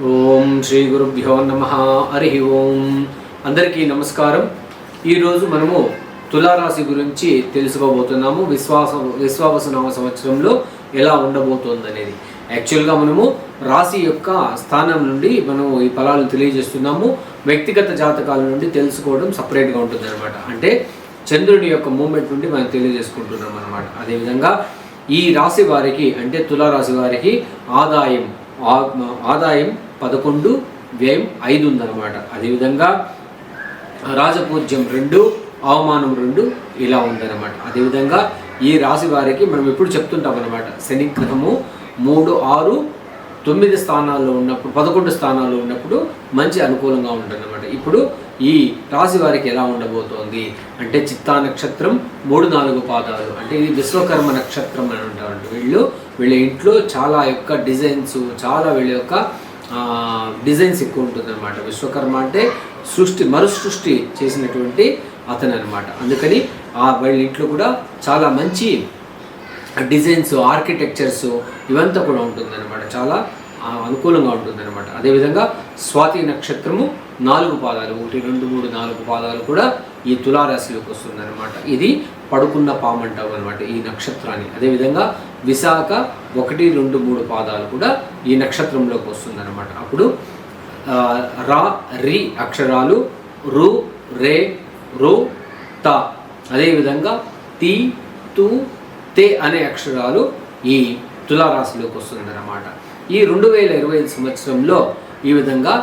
ఓం శ్రీ గురుభ్యో నమః. హరి ఓం. అందరికీ నమస్కారం. ఈరోజు మనము తులారాశి గురించి తెలుసుకోబోతున్నాము. విశ్వావసునామ సంవత్సరంలో ఎలా ఉండబోతోంది అనేది. యాక్చువల్గా మనము రాశి యొక్క స్థానం నుండి మనము ఈ ఫలాలను తెలియజేస్తున్నాము. వ్యక్తిగత జాతకాల నుండి తెలుసుకోవడం సపరేట్గా ఉంటుంది అనమాట. అంటే చంద్రుడి యొక్క మూమెంట్ నుండి మనం తెలియజేసుకుంటున్నాం అనమాట. అదేవిధంగా ఈ రాశి వారికి అంటే తులారాశి వారికి ఆదాయం 11, వ్యయం 5 ఉందన్నమాట. అదేవిధంగా రాజపూజ్యం 2, అవమానం 2 ఇలా ఉందన్నమాట. అదేవిధంగా ఈ రాశి వారికి మనం ఎప్పుడు చెప్తుంటాం అనమాట, శని గ్రహము 3, 6, 9 స్థానాల్లో ఉన్నప్పుడు 11 స్థానాల్లో ఉన్నప్పుడు మంచి అనుకూలంగా ఉంటుందన్నమాట. ఇప్పుడు ఈ రాశి వారికి ఎలా ఉండబోతోంది అంటే చిత్తా నక్షత్రం 3, 4 పాదాలు అంటే ఇది విశ్వకర్మ నక్షత్రం అని అంటారంట. వీళ్ళ ఇంట్లో చాలా యొక్క డిజైన్స్, చాలా వీళ్ళ యొక్క డిజైన్స్ ఎక్కువ ఉంటుంది అనమాట. విశ్వకర్మ అంటే మరుసృష్టి చేసినటువంటి అతను అనమాట. అందుకని వీళ్ళ ఇంట్లో కూడా చాలా మంచి డిజైన్స్, ఆర్కిటెక్చర్స్ ఇవంతా కూడా ఉంటుందన్నమాట. చాలా అనుకూలంగా ఉంటుందన్నమాట. అదేవిధంగా స్వాతి నక్షత్రము 4 పాదాలు 1, 2, 3, 4 పాదాలు కూడా ఈ తులారాశిలోకి వస్తుందన్నమాట. ఇది పడుకున్న పాము అంటాం అనమాట ఈ నక్షత్రాన్ని. అదేవిధంగా విశాఖ 1, 2, 3 పాదాలు కూడా ఈ నక్షత్రంలోకి వస్తుందన్నమాట. అప్పుడు రా, రి అక్షరాలు రు, రే, రు, త, అదేవిధంగా తి, తు, తే అనే అక్షరాలు ఈ తులారాశిలోకి వస్తుందన్నమాట. ఈ 2025 సంవత్సరంలో ఈ విధంగా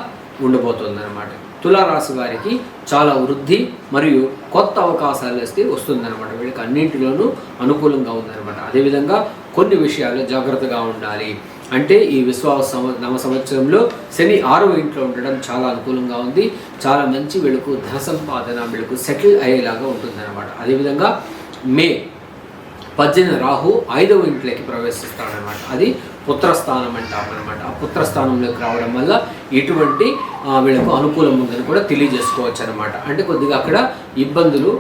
ఉండబోతుందన్నమాట. తులారాశి వారికి చాలా వృద్ధి మరియు కొత్త అవకాశాలు వస్తుందన్నమాట. వీళ్ళకి అన్నింటిలోనూ అనుకూలంగా ఉందన్నమాట. అదేవిధంగా కొన్ని విషయాల్లో జాగ్రత్తగా ఉండాలి. అంటే ఈ నవ సంవత్సరంలో శని 6వ ఇంట్లో ఉండడం చాలా అనుకూలంగా ఉంది. చాలా మంచి వీళ్ళకు ధన సంపాదన, వీళ్ళకు సెటిల్ అయ్యేలాగా ఉంటుందన్నమాట. అదేవిధంగా మే 18 రాహు 5వ ఇంట్లోకి ప్రవేశిస్తాడనమాట. అది పుత్రస్థానం అంటామన్నమాట. ఆ పుత్రస్థానంలోకి రావడం వల్ల ఎటువంటి వీళ్ళకు అనుకూలం ఉందని కూడా తెలియజేసుకోవచ్చు అనమాట. అంటే కొద్దిగా అక్కడ ఇబ్బందులు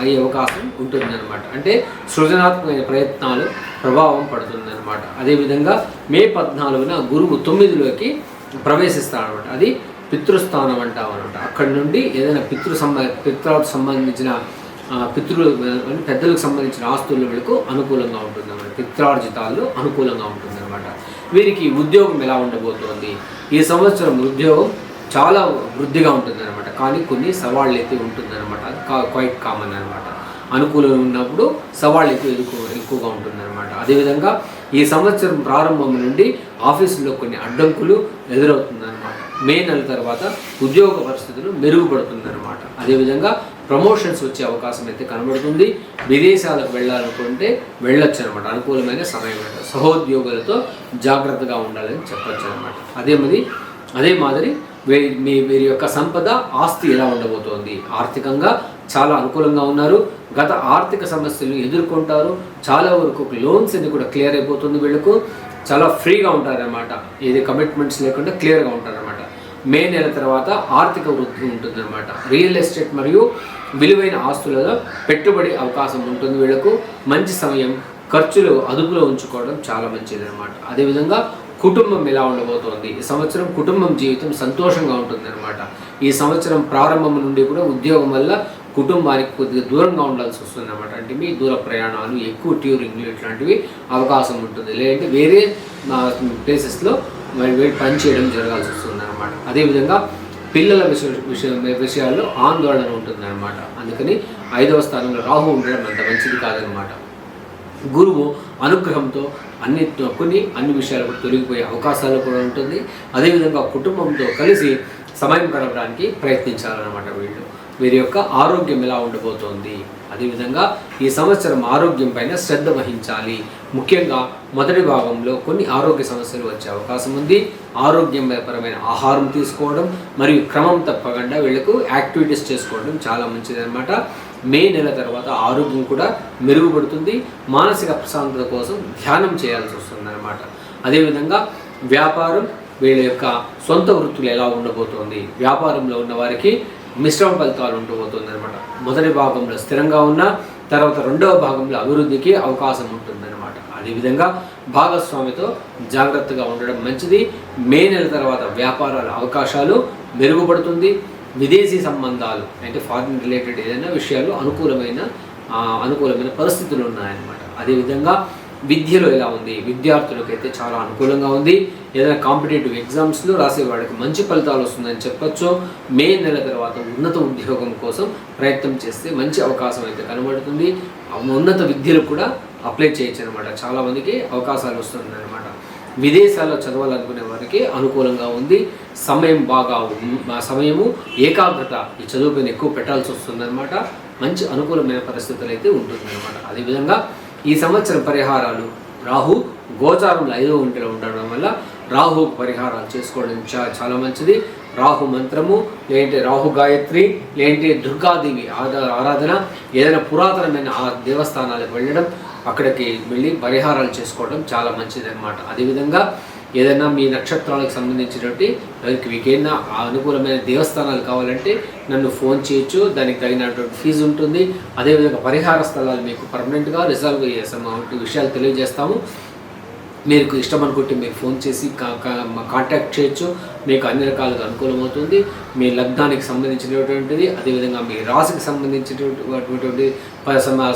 అయ్యే అవకాశం ఉంటుందన్నమాట. అంటే సృజనాత్మకమైన ప్రయత్నాలు ప్రభావం పడుతుందన్నమాట. అదేవిధంగా మే 14న గురువు 9లోకి ప్రవేశిస్తాడనమాట. అది పితృస్థానం అంటామన్నమాట. అక్కడి నుండి ఏదైనా పితృలకు సంబంధించిన పెద్దలకు సంబంధించిన ఆస్తులు వీళ్ళకు అనుకూలంగా ఉంటుందన్నమాట. పిత్రార్జితాల్లో అనుకూలంగా ఉంటుందన్నమాట. వీరికి ఉద్యోగం ఎలా ఉండబోతోంది? ఈ సంవత్సరం ఉద్యోగం చాలా వృద్ధిగా ఉంటుందన్నమాట. కానీ కొన్ని సవాళ్ళు అయితే ఉంటుందన్నమాట. అది క్వైట్ కామన్ అనమాట. అనుకూలం ఉన్నప్పుడు సవాళ్ళు ఎక్కువగా ఉంటుందన్నమాట. అదేవిధంగా ఈ సంవత్సరం ప్రారంభం నుండి ఆఫీసులో కొన్ని అడ్డంకులు ఎదురవుతుందన్నమాట. మే నెల తర్వాత ఉద్యోగ పరిస్థితులు మెరుగుపడుతుందన్నమాట. అదేవిధంగా ప్రమోషన్స్ వచ్చే అవకాశం అయితే కనబడుతుంది. విదేశాలకు వెళ్ళాలనుకుంటే వెళ్ళొచ్చు అనమాట. అనుకూలమైన సమయం అంట. సహోద్యోగులతో జాగ్రత్తగా ఉండాలని చెప్పచ్చు అనమాట. అదే మాదిరి వీరి యొక్క సంపద, ఆస్తి ఎలా ఉండబోతోంది? ఆర్థికంగా చాలా అనుకూలంగా ఉన్నారు. గత ఆర్థిక సమస్యలు ఎదుర్కొంటారు. చాలా వరకు లోన్స్ అన్ని కూడా క్లియర్ అయిపోతుంది. వీళ్ళకు చాలా ఫ్రీగా ఉంటారన్నమాట. ఏది కమిట్మెంట్స్ లేకుండా క్లియర్గా ఉంటారన్నమాట. మే నెల తర్వాత ఆర్థిక వృద్ధి ఉంటుందన్నమాట. రియల్ ఎస్టేట్ మరియు విలువైన ఆస్తులలో పెట్టుబడి అవకాశం ఉంటుంది. వీళ్ళకు మంచి సమయం, ఖర్చులు అదుపులో ఉంచుకోవడం చాలా మంచిది అనమాట. అదేవిధంగా కుటుంబం ఎలా ఉండబోతోంది? ఈ సంవత్సరం కుటుంబం జీవితం సంతోషంగా ఉంటుందన్నమాట. ఈ సంవత్సరం ప్రారంభం నుండి కూడా ఉద్యోగం వల్ల కుటుంబానికి కొద్దిగా దూరంగా ఉండాల్సి వస్తుంది అనమాట. అంటే మీ దూర ప్రయాణాలు, ఎక్కువ ట్యూరింగ్లు ఇట్లాంటివి అవకాశం ఉంటుంది. లేదంటే వేరే ప్లేసెస్లో పని చేయడం జరగాల్సి వస్తుంది అనమాట. అదేవిధంగా పిల్లల విషయాల్లో ఆందోళన ఉంటుందన్నమాట. అందుకని 5వ స్థానంలో రాహు ఉండడం అంత మంచిది కాదనమాట. గురువు అనుగ్రహంతో అన్ని విషయాలు తొలగిపోయే అవకాశాలు కూడా ఉంటుంది. అదేవిధంగా కుటుంబంతో కలిసి సమయం గడపడానికి ప్రయత్నించాలన్నమాట. వీరి యొక్క ఆరోగ్యం ఎలా ఉండబోతోంది? అదేవిధంగా ఈ సంవత్సరం ఆరోగ్యం పైన శ్రద్ధ వహించాలి. ముఖ్యంగా మొదటి భాగంలో కొన్ని ఆరోగ్య సమస్యలు వచ్చే అవకాశం ఉంది. ఆరోగ్యపరమైన ఆహారం తీసుకోవడం మరియు క్రమం తప్పకుండా వీళ్ళకు యాక్టివిటీస్ చేసుకోవడం చాలా మంచిది అనమాట. మే నెల తర్వాత ఆరోగ్యం కూడా మెరుగుపడుతుంది. మానసిక ప్రశాంతత కోసం ధ్యానం చేయాల్సి వస్తుంది అనమాట. అదేవిధంగా వ్యాపారం, వీళ్ళ యొక్క సొంత వృత్తులు ఎలా ఉండబోతోంది? వ్యాపారంలో ఉన్న వారికి మిశ్రమ ఫలితాలు ఉండబోతుంది అనమాట. మొదటి భాగంలో స్థిరంగా ఉన్న తర్వాత 2వ భాగంలో అభివృద్ధికి అవకాశం ఉంటుందన్నమాట. అదేవిధంగా భాగస్వామితో జాగ్రత్తగా ఉండడం మంచిది. మే నెల తర్వాత వ్యాపారాల అవకాశాలు మెరుగుపడుతుంది. విదేశీ సంబంధాలు అంటే ఫారిన్ రిలేటెడ్ ఏదైనా విషయాలు అనుకూలమైన పరిస్థితులు ఉన్నాయన్నమాట. అదేవిధంగా విద్యలో ఎలా ఉంది, విద్యార్థులకైతే చాలా అనుకూలంగా ఉంది. ఏదైనా కాంపిటేటివ్ ఎగ్జామ్స్లో రాసే వాళ్ళకి మంచి ఫలితాలు వస్తుందని చెప్పొచ్చు. మే నెల తర్వాత ఉన్నత ఉద్యోగం కోసం ప్రయత్నం చేస్తే మంచి అవకాశం అయితే కనబడుతుంది. ఉన్నత విద్యలు కూడా అప్లై చేయొచ్చు అనమాట. చాలామందికి అవకాశాలు వస్తుంది అనమాట. విదేశాల్లో చదవాలనుకునే వారికి అనుకూలంగా ఉంది. సమయము ఏకాగ్రత ఈ చదువుపైన ఎక్కువ పెట్టాల్సి వస్తుందన్నమాట. మంచి అనుకూలమైన పరిస్థితులు అయితే ఉంటుందన్నమాట. అదేవిధంగా ఈ సంవత్సరం పరిహారాలు, రాహు గోచారంలో 5వ ఇంటిలో ఉండడం వల్ల రాహు పరిహారాలు చేసుకోవడం చాలా మంచిది. రాహు మంత్రము, లేదంటే రాహు గాయత్రి, లేదంటే దుర్గాదేవి ఆరాధన, ఏదైనా పురాతనమైన ఆ దేవస్థానాలకు వెళ్ళడం, అక్కడికి వెళ్ళి పరిహారాలు చేసుకోవడం చాలా మంచిది అన్నమాట. అదేవిధంగా ఏదైనా మీ నక్షత్రాలకు సంబంధించినటువంటి మీకేనా అనుకూలమైన దేవస్థానాలు కావాలంటే నన్ను ఫోన్ చేయొచ్చు. దానికి తగినటువంటి ఫీజు ఉంటుంది. అదేవిధంగా పరిహార స్థలాలు మీకు పర్మనెంట్గా రిజర్వ్ చేస్తాము విషయాలు తెలియజేస్తాము. మీకు ఇష్టం అనుకుంటే మీరు ఫోన్ చేసి కాంటాక్ట్ చేయొచ్చు. మీకు అన్ని రకాలుగా అనుకూలమవుతుంది. మీ లగ్నానికి సంబంధించినటువంటిది, అదేవిధంగా మీ రాశికి సంబంధించినటువంటి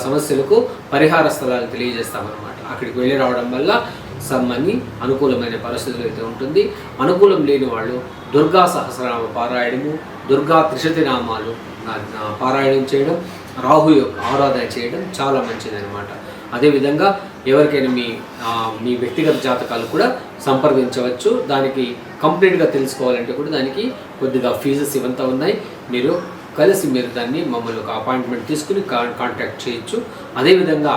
సమస్యలకు పరిహార స్థలాలు తెలియజేస్తామన్నమాట. అక్కడికి వెళ్ళి రావడం వల్ల సమ్మని అనుకూలమైన పరిస్థితులు అయితే ఉంటుంది. అనుకూలం లేని వాళ్ళు దుర్గా సహస్రనామ పారాయణము, దుర్గా త్రిశతి నామాలు పారాయణం చేయడం, రాహు యొక్క ఆరాధన చేయడం చాలా మంచిదన్నమాట. అదేవిధంగా ఎవరికైనా మీ వ్యక్తిగత జాతకాలు కూడా సంప్రదించవచ్చు. దానికి కంప్లీట్గా తెలుసుకోవాలంటే కూడా దానికి కొద్దిగా ఫీజెస్ ఇవంతా ఉన్నాయి. మీరు దాన్ని మమ్మల్ని ఒక అపాయింట్మెంట్ తీసుకుని కాంటాక్ట్ చేయొచ్చు. అదేవిధంగా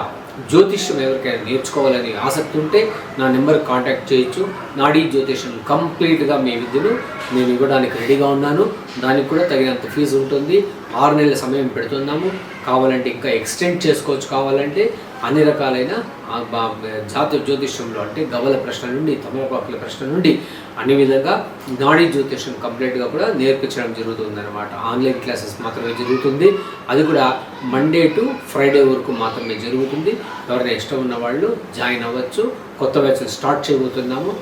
జ్యోతిష్యం ఎవరికైనా నేర్చుకోవాలని ఆసక్తి ఉంటే నా నెంబర్కి కాంటాక్ట్ చేయొచ్చు. నాడీ జ్యోతిష్యం కంప్లీట్గా మీ విద్యను నేను ఇవ్వడానికి రెడీగా ఉన్నాను. దానికి కూడా తగినంత ఫీజు ఉంటుంది. 6 నెలల సమయం పెడుతున్నాము. కావాలంటే ఇంకా ఎక్స్టెండ్ చేసుకోవచ్చు. కావాలంటే అన్ని రకాలైన జాతీయ జ్యోతిష్యంలో అంటే గవల ప్రశ్న నుండి, తమలపాకుల ప్రశ్న నుండి అన్ని విధంగా నాడీ జ్యోతిష్యం కంప్లీట్గా కూడా నేర్పించడం జరుగుతుందన్నమాట. ఆన్లైన్ క్లాసెస్ మాత్రమే జరుగుతుంది. అది కూడా మండే టు ఫ్రైడే వరకు మాత్రమే జరుగుతుంది. ఎవరైనా ఇష్టం ఉన్న వాళ్ళు జాయిన్ అవ్వచ్చు. కొత్త బ్యాచ్లు స్టార్ట్ చేయబోతున్నాము.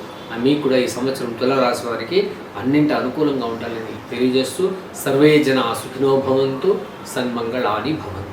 మీకు కూడా ఈ సంవత్సరం తులారాశి వారికి అన్నింటి అనుకూలంగా ఉండాలని తెలియజేస్తూ సర్వే జన సుఖినో భవంతు, సన్మంగళాని భవంతు.